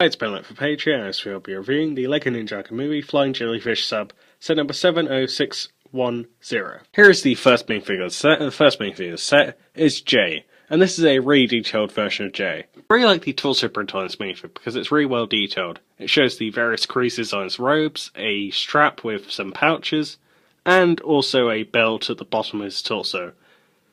Hi, it's Ben for Page here, and as we'll be reviewing the LEGO Ninjago Movie Flying Jellyfish sub, set number 70610. Here is the first minifigure set, and the first minifigure set is Jay, and this is a really detailed version of Jay. I really like the torso print on this minifigure because it's really well detailed. It shows the various creases on his robes, a strap with some pouches, and also a belt at the bottom of his torso.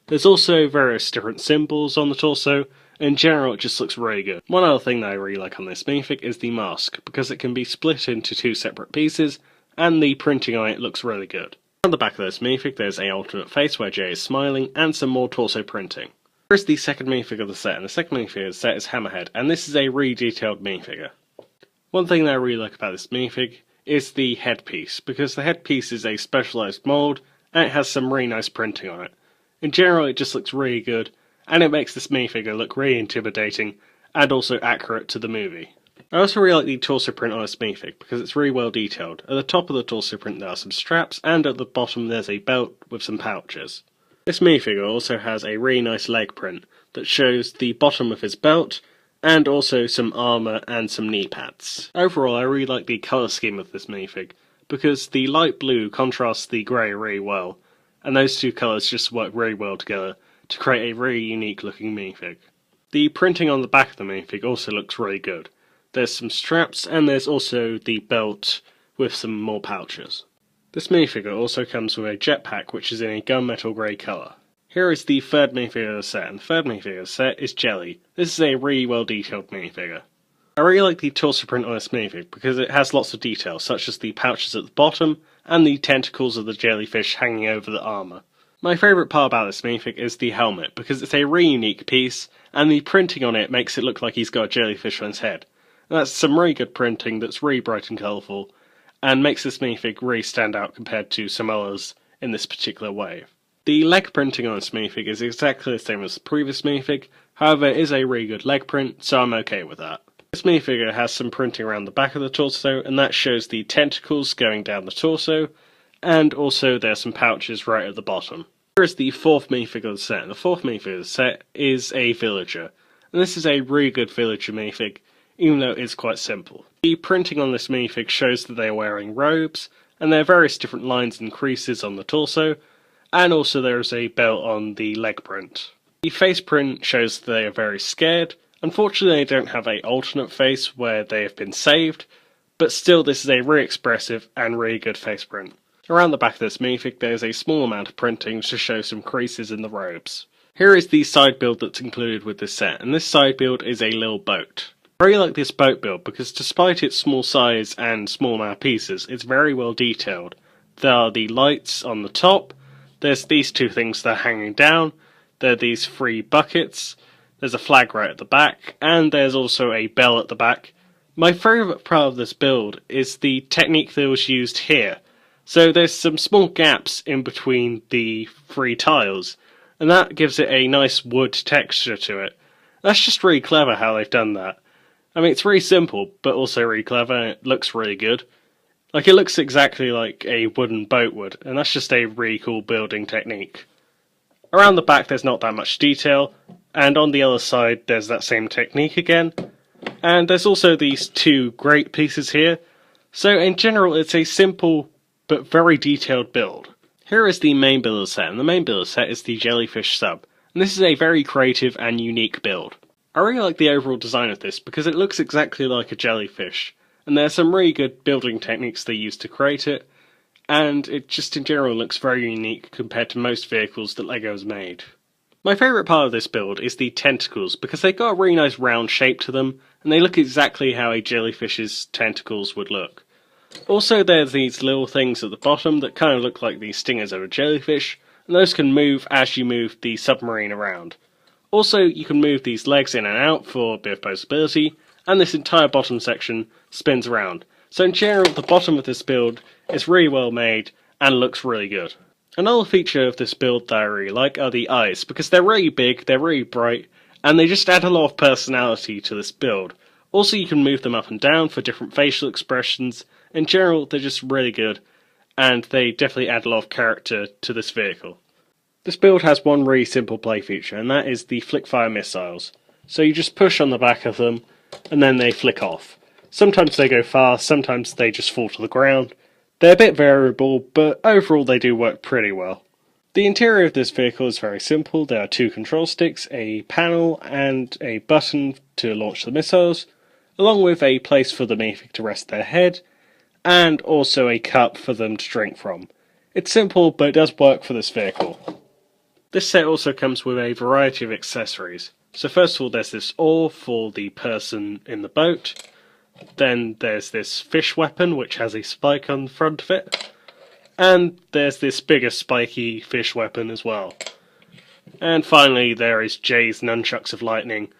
There's also various different symbols on the torso. In general, it just looks really good. One other thing that I really like on this minifig is the mask, because it can be split into two separate pieces, and the printing on it looks really good. On the back of this minifig, there's an alternate face where Jay is smiling, and some more torso printing. Here's the second minifig of the set, and the second minifig of the set is Hammerhead, and this is a really detailed minifigure. One thing that I really like about this minifig is the headpiece, because the headpiece is a specialised mould, and it has some really nice printing on it. In general, it just looks really good, and it makes this minifigure look really intimidating, and also accurate to the movie. I also really like the torso print on this minifig, because it's really well detailed. At the top of the torso print there are some straps, and at the bottom there's a belt with some pouches. This minifigure also has a really nice leg print that shows the bottom of his belt, and also some armour and some knee pads. Overall, I really like the colour scheme of this minifig, because the light blue contrasts the grey really well, and those two colours just work really well together to create a really unique looking minifig. The printing on the back of the minifig also looks really good. There's some straps, and there's also the belt with some more pouches. This minifigure also comes with a jetpack which is in a gunmetal grey colour. Here is the third minifigure of the set, and the third minifigure of the set is Jelly. This is a really well detailed minifigure. I really like the torso print on this minifig because it has lots of detail, such as the pouches at the bottom and the tentacles of the jellyfish hanging over the armour. My favourite part about this minifig is the helmet, because it's a really unique piece, and the printing on it makes it look like he's got a jellyfish on his head. And that's some really good printing that's really bright and colourful, and makes this minifig really stand out compared to some others in this particular wave. The leg printing on this minifig is exactly the same as the previous minifig, however it is a really good leg print, so I'm okay with that. This minifigure has some printing around the back of the torso, and that shows the tentacles going down the torso, and also there's some pouches right at the bottom. Here is the fourth minifig of the set, and the fourth minifig of the set is a villager. And this is a really good villager minifig, even though it's quite simple. The printing on this minifig shows that they are wearing robes, and there are various different lines and creases on the torso, and also there is a belt on the leg print. The face print shows that they are very scared. Unfortunately, they don't have an alternate face where they have been saved, but still this is a really expressive and really good face print. Around the back of this minifig there is a small amount of printing to show some creases in the robes. Here is the side build that's included with this set, and this side build is a little boat. I really like this boat build because despite its small size and small amount of pieces, it's very well detailed. There are the lights on the top, there's these two things that are hanging down, there are these three buckets, there's a flag right at the back, and there's also a bell at the back. My favourite part of this build is the technique that was used here. So there's some small gaps in between the three tiles, and that gives it a nice wood texture to it. That's just really clever how they've done that. I mean, it's really simple, but also really clever, and it looks really good. Like, it looks exactly like a wooden boat would, and that's just a really cool building technique. Around the back there's not that much detail, and on the other side there's that same technique again. And there's also these two great pieces here. So in general it's a simple but very detailed build. Here is the main build of the set, and the main build of the set is the jellyfish sub. And this is a very creative and unique build. I really like the overall design of this because it looks exactly like a jellyfish, and there are some really good building techniques they use to create it, and it just in general looks very unique compared to most vehicles that LEGO has made. My favourite part of this build is the tentacles, because they've got a really nice round shape to them, and they look exactly how a jellyfish's tentacles would look. Also there's these little things at the bottom that kind of look like the stingers of a jellyfish, and those can move as you move the submarine around. Also you can move these legs in and out for a bit of posability, and this entire bottom section spins around. So in general the bottom of this build is really well made and looks really good. Another feature of this build that I really like are the eyes, because they're really big, they're really bright, and they just add a lot of personality to this build. Also you can move them up and down for different facial expressions. In general, they're just really good, and they definitely add a lot of character to this vehicle. This build has one really simple play feature, and that is the flick fire missiles. So you just push on the back of them, and then they flick off. Sometimes they go fast, sometimes they just fall to the ground. They're a bit variable, but overall they do work pretty well. The interior of this vehicle is very simple. There are two control sticks, a panel, and a button to launch the missiles, along with a place for the minifig to rest their head, and also a cup for them to drink from. It's simple, but it does work for this vehicle. This set also comes with a variety of accessories. So first of all, there's this oar for the person in the boat. Then there's this fish weapon, which has a spike on the front of it. And there's this bigger spiky fish weapon as well. And finally, there is Jay's nunchucks of lightning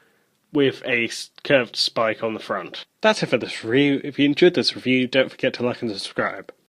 with a curved spike on the front. That's it for this review. If you enjoyed this review, don't forget to like and subscribe.